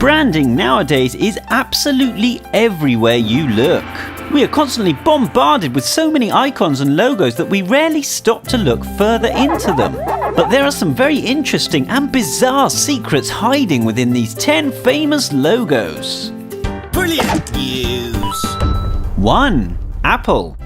Branding nowadays is absolutely everywhere you look. We are constantly bombarded with so many icons and logos that we rarely stop to look further into them. But there are some very interesting and bizarre secrets hiding within these 10 famous logos. Brilliant news! 1. Apple.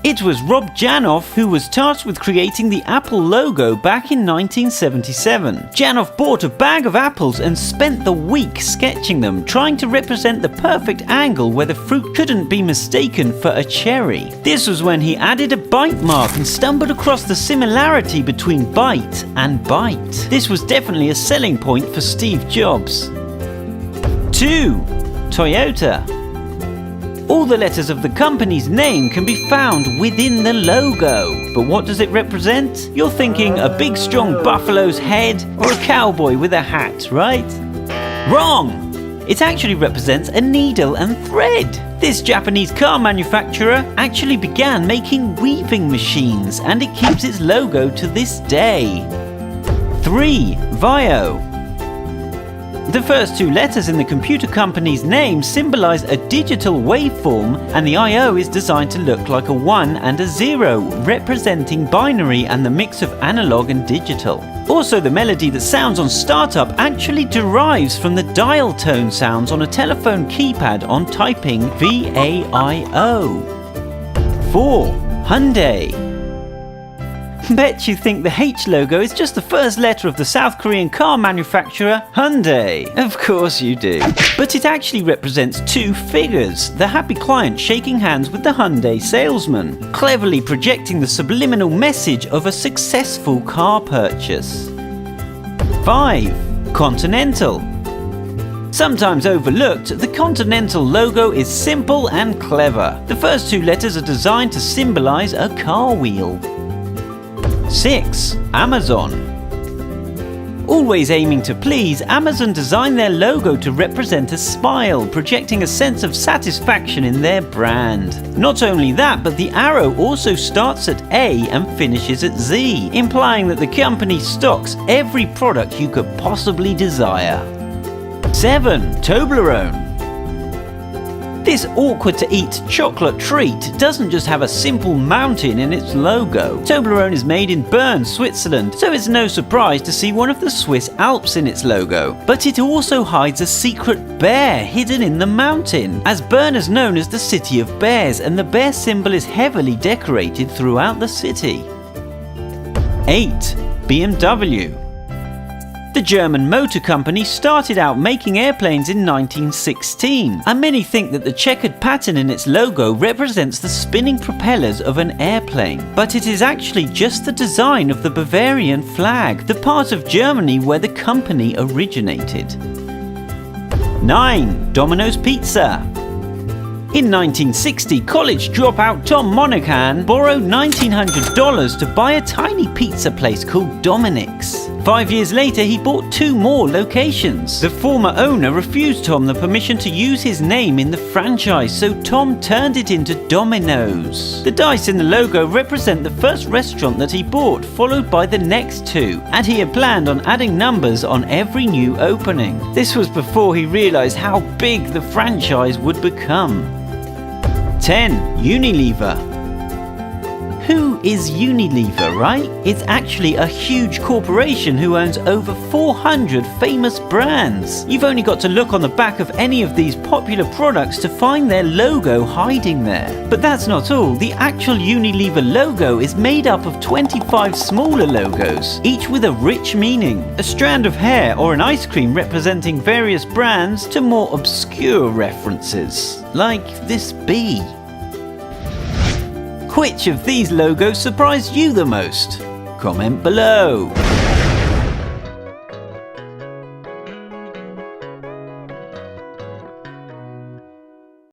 It was Rob Janoff who was tasked with creating the Apple logo back in 1977. Janoff bought a bag of apples and spent the week sketching them, trying to represent the perfect angle where the fruit couldn't be mistaken for a cherry. This was when he added a bite mark and stumbled across the similarity between bite and bite. This was definitely a selling point for Steve Jobs. 2. Toyota. All the letters of the company's name can be found within the logo. But what does it represent? You're thinking a big strong buffalo's head or a cowboy with a hat, right? Wrong! It actually represents a needle and thread. This Japanese car manufacturer actually began making weaving machines, and it keeps its logo to this day. 3. Vio. The first 2 letters in the computer company's name symbolize a digital waveform, and the IO is designed to look like a 1 and a 0, representing binary and the mix of analog and digital. Also, the melody that sounds on startup actually derives from the dial tone sounds on a telephone keypad on typing VAIO. 4. Hyundai. Bet you think the H logo is just the first letter of the South Korean car manufacturer Hyundai. Of course you do. But it actually represents 2 figures, the happy client shaking hands with the Hyundai salesman, cleverly projecting the subliminal message of a successful car purchase. 5. Continental. Sometimes overlooked, the Continental logo is simple and clever. The first 2 letters are designed to symbolize a car wheel. 6. Amazon. Always aiming to please, Amazon designed their logo to represent a smile, projecting a sense of satisfaction in their brand. Not only that, but the arrow also starts at A and finishes at Z, implying that the company stocks every product you could possibly desire. 7. Toblerone. This awkward-to-eat chocolate treat doesn't just have a simple mountain in its logo. Toblerone is made in Bern, Switzerland, so it's no surprise to see one of the Swiss Alps in its logo. But it also hides a secret bear hidden in the mountain, as Bern is known as the city of bears, and the bear symbol is heavily decorated throughout the city. 8. BMW. The German motor company started out making airplanes in 1916, and many think that the checkered pattern in its logo represents the spinning propellers of an airplane. But it is actually just the design of the Bavarian flag, the part of Germany where the company originated. 9. Domino's Pizza. In 1960, college dropout Tom Monaghan borrowed $1,900 to buy a tiny pizza place called Dominic's. 5 years later, he bought 2 more locations. The former owner refused Tom the permission to use his name in the franchise, so Tom turned it into Domino's. The dice in the logo represent the first restaurant that he bought, followed by the next 2, and he had planned on adding numbers on every new opening. This was before he realized how big the franchise would become. 10. Unilever. Who is Unilever, right? It's actually a huge corporation who owns over 400 famous brands. You've only got to look on the back of any of these popular products to find their logo hiding there. But that's not all. The actual Unilever logo is made up of 25 smaller logos, each with a rich meaning. A strand of hair or an ice cream representing various brands to more obscure references, like this bee. Which of these logos surprised you the most? Comment below.